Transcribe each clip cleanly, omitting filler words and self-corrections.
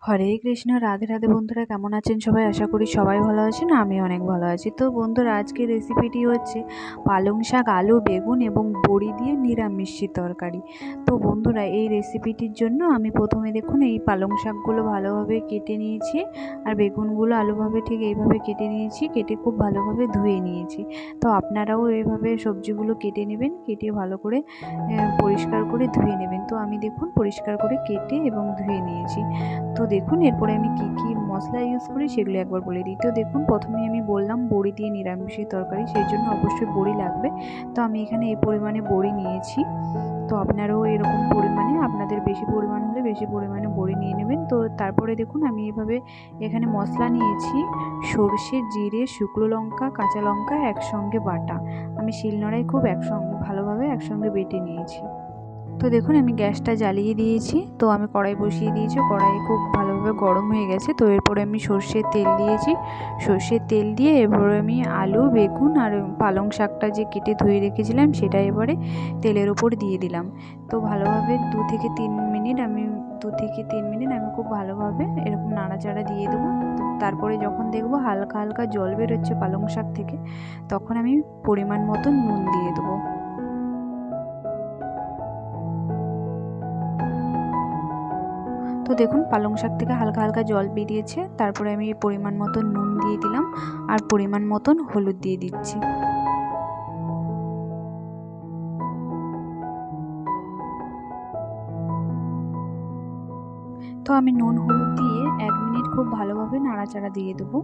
হরে কৃষ্ণ, রাধে রাধে। বন্ধুরা কেমন আছেন সবাই? আশা করি সবাই ভালো আছেন। আমি অনেক ভালো আছি। তো বন্ধুরা, আজকের রেসিপিটি হচ্ছে পালং শাক, আলু, বেগুন এবং বড়ি দিয়ে নিরামিষ তরকারি। তো বন্ধুরা, এই রেসিপিটির জন্য আমি প্রথমে দেখুন এই পালং শাকগুলো ভালোভাবে কেটে নিয়েছি, আর বেগুনগুলো আলুভাবে ঠিক এইভাবে কেটে নিয়েছি, কেটে খুব ভালোভাবে ধুয়ে নিয়েছি। তো আপনারাও এইভাবে সবজিগুলো কেটে নেবেন, কেটে ভালো করে পরিষ্কার করে ধুয়ে নেবেন। তো আমি দেখুন পরিষ্কার করে কেটে এবং ধুয়ে নিয়েছি। তো দেখুন এরপরে আমি কি মশলা ইউজ করি সেগুলো একবার বলে দিই। তো দেখুন প্রথমেই আমি বললাম বড়ি দিয়ে নিরামিষের তরকারি, সেই জন্য অবশ্যই বড়ি লাগবে। তো আমি এখানে এই পরিমাণে বড়ি নিয়েছি। তো আপনারাও এরকম পরিমাণে, আপনাদের বেশি পরিমাণ হলে বেশি পরিমাণে বড়ি নিয়ে নেবেন। তো তারপরে দেখুন আমি এভাবে এখানে মশলা নিয়েছি, সরষে, জিরে, শুকনো লঙ্কা, কাঁচা লঙ্কা একসঙ্গে বাটা। আমি শিলনোড়ায় খুব ভালোভাবে একসঙ্গে বেটে নিয়েছি। তো দেখুন আমি গ্যাসটা জ্বালিয়ে দিয়েছি। তো আমি কড়াই বসিয়ে দিয়েছি, কড়াই খুব ভালোভাবে গরম হয়ে গেছে। তো এরপরে আমি সর্ষের তেল দিয়েছি। সর্ষের তেল দিয়ে এরপরে আমি আলু, বেগুন আর পালং শাকটা যে কেটে ধুয়ে রেখেছিলাম সেটা এবারে তেলের ওপর দিয়ে দিলাম। তো ভালোভাবে 2 থেকে 3 মিনিট আমি খুব ভালোভাবে এরকম নাড়াচাড়া দিয়ে দেবো। তারপরে যখন দেখবো হালকা হালকা জল বেরোচ্ছে পালং শাক থেকে, তখন আমি পরিমাণ মতো নুন দিয়ে দেবো। তো দেখুন পালং শাক থেকে হালকা হালকা জল বেরিয়েছে। তারপরে আমি পরিমাণ মতন নুন দিয়ে দিলাম, আর পরিমাণ মতন হলুদ দিয়ে দিচ্ছি। তো আমি নুন হলুদ দিয়ে 1 মিনিট খুব ভালোভাবে নাড়াচাড়া দিয়ে দেবো।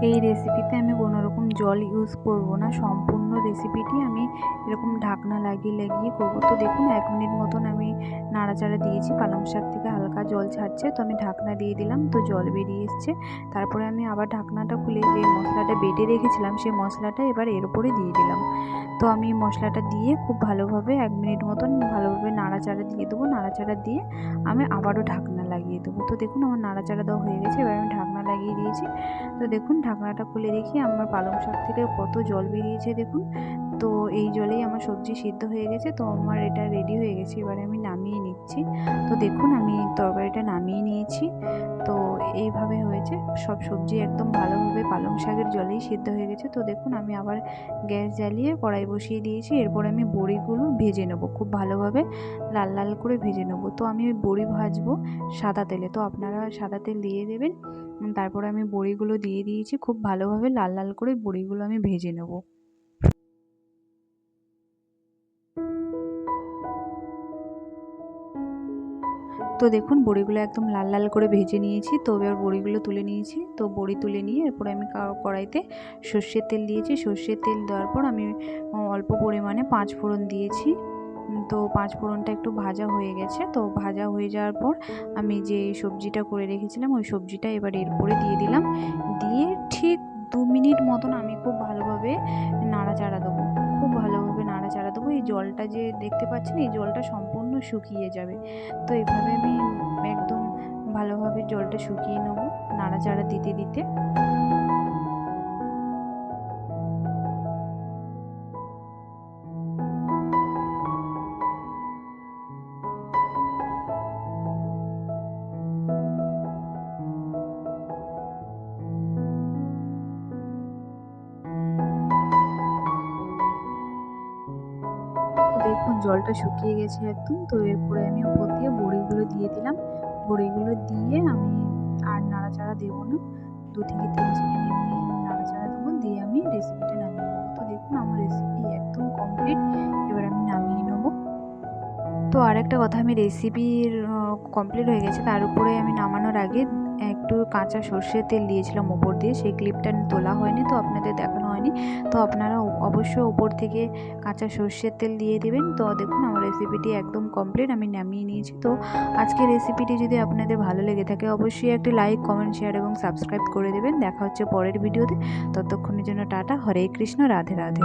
এই রেসিপিতে আমি কোনো রকম জল ইউজ করব না, সম্পূর্ণ রেসিপিটি আমি এরকম ঢাকনা লাগিয়ে লাগিয়ে করব। তো দেখুন 1 মিনিট মতন আমি নাড়াচাড়া দিয়েছি, পালং শাক থেকে হালকা জল ছাড়ছে। তো আমি ঢাকনা দিয়ে দিলাম, তো জল বেরিয়ে এসছে। তারপরে আমি আবার ঢাকনাটা খুলে যে মশলাটা বেটে রেখেছিলাম সেই মশলাটা এবার এর উপরে দিয়ে দিলাম। তো আমি মশলাটা দিয়ে খুব ভালোভাবে 1 মিনিট মতন ভালোভাবে নাড়াচাড়া দিয়ে দেবো। নাড়াচাড়া দিয়ে আমি আবারও ঢাকনা লাগিয়ে দেবো। তো দেখুন আমার নাড়াচাড়া দেওয়া হয়ে গেছে, এবার আমি ঢাকনা লাগিয়ে দিয়েছি। তো দেখুন ঢাকনাটা খুলে দেখি আমার পালং শাক থেকে কত জল বেরিয়েছে দেখুন। তো এই জলেই আমার সবজি সিদ্ধ হয়ে গেছে। তো আমার এটা রেডি হয়ে গেছে, এবারে আমি নামিয়ে নিচ্ছি। তো দেখুন আমি তরকারিটা নামিয়ে নিয়েছি। তো এইভাবে হয়েছে, সব সবজি একদম ভালোভাবে পালং শাকের জলেই সিদ্ধ হয়ে গেছে। তো দেখুন আমি আবার গ্যাস জ্বালিয়ে কড়াই বসিয়ে দিয়েছি। এরপর আমি বড়িগুলো ভেজে নেবো, খুব ভালোভাবে লাল লাল করে ভেজে নেবো। তো আমি ওই বড়ি ভাজবো সাদা তেলে, তো আপনারা সাদা তেল দিয়ে দেবেন। তারপরে আমি বড়িগুলো দিয়ে দিয়েছি, খুব ভালোভাবে লাল লাল করে বড়িগুলো আমি ভেজে নেব। তো দেখুন বড়িগুলো একদম লাল লাল করে ভেজে নিয়েছি। তো এবার বড়িগুলো তুলে নিয়েছি। তো বড়ি তুলে নিয়ে এরপরে আমি কড়াইতে সর্ষের তেল দিয়েছি। সর্ষের তেল দেওয়ার পর আমি অল্প পরিমাণে 5 ফোড়ন দিয়েছি। তো 5 ফোড়নটা একটু ভাজা হয়ে গেছে। তো ভাজা হয়ে যাওয়ার পর আমি যে সবজিটা করে রেখেছিলাম ওই সবজিটা এবার এরপরে দিয়ে দিলাম। দিয়ে ঠিক 2 মিনিট মতন আমি খুব ভালোভাবে নাড়াচাড়া দেবো, খুব ভালোভাবে নাড়াচাড়া দেবো। এই জলটা যে দেখতে পাচ্ছেন এই জলটা সম্পূর্ণ শুকিয়ে যাবে। তো এভাবে আমি একদম ভালোভাবে জলটা শুকিয়ে নেবো নাড়াচাড়া দিতে দিতে। দেখুন জলটা শুকিয়ে গেছে একদম। তো এরপরে আমি উপর দিয়ে বড়িগুলো দিয়ে দিলাম। বড়িগুলো দিয়ে আমি আর নাড়াচাড়া দেবো না, 2 থেকে 3 সেকেন্ড এমনি নাড়াচাড়া দেবো, দিয়ে আমি রেসিপিটা নামিয়ে নেবো। তো দেখুন আমার রেসিপি একদম কমপ্লিট, এবার আমি নামিয়ে নেবো। তো আরেকটা কথা, আমি রেসিপির কমপ্লিট হয়ে গেছে, তার উপরে আমি নামানোর আগে একটু কাঁচা সর্ষের তেল দিয়েছিলাম ওপর দিয়ে, সেই ক্লিপটা তোলা হয়নি, তো আপনাদের দেখানো হয়নি। তো আপনারা অবশ্যই ওপর থেকে কাঁচা সর্ষের তেল দিয়ে দেবেন। তো দেখুন আমার রেসিপিটি একদম কমপ্লিট, আমি নামিয়ে নিয়েছি। তো আজকের রেসিপিটি যদি আপনাদের ভালো লেগে থাকে অবশ্যই একটি লাইক, কমেন্ট, শেয়ার এবং সাবস্ক্রাইব করে দেবেন। দেখা হচ্ছে পরের ভিডিওতে। ততক্ষণের জন্য টাটা। হরে কৃষ্ণ, রাধে রাধে।